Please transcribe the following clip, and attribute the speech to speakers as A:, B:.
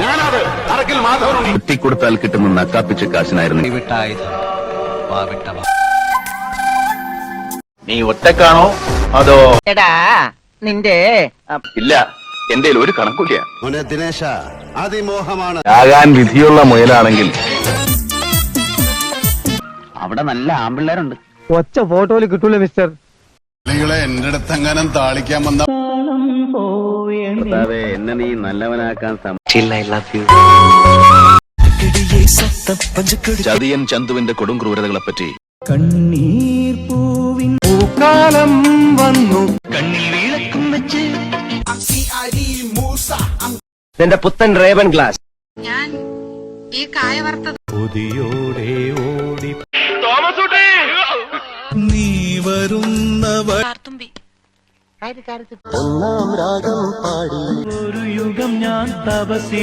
A: ഞാനത് അറക്കിൽ മാധവനുണ്ട്.
B: വെട്ടിക്കൊടുത്താൽ കിട്ടുന്ന നക്കാപ്പിച്ച കാശിനായിരുന്നു. നീ ഒറ്റക്കാണോ അതോ?
C: എടാ നിന്റെ
B: ഇല്ല, എന്റെ ഒരു കണക്കില്ല.
D: ദിനേശ അതിമോഹമാണ്.
B: ആകാൻ വിധിയുള്ള മുയലാണെങ്കിൽ അവിടെ നല്ല ആമ്പിള്ളേരുണ്ട്.
E: ഒച്ച ഫോട്ടോയിൽ കിട്ടൂല മിസ്റ്റർ.
D: നിങ്ങളെ എന്റെ അടുത്ത് എങ്ങാനും താളിക്കാൻ വന്ന
B: എന്നെ നീ നല്ലവനാക്കാൻ ചതിയൻ ചന്തുവിന്റെ കൊടും ക്രൂരതകളെ പറ്റി
E: പൂക്കാലം വന്നു എന്റെ പുത്തൻ റേവൻ ഗ്ലാസ്.
F: ഞാൻ ഈ കായ വറുത്തത്
D: നീ വരുന്നവർ
F: കാർത്തുമ്പി
E: ഒന്നാം രാഗം പാടി ഒരു യുഗം ഞാൻ തപസി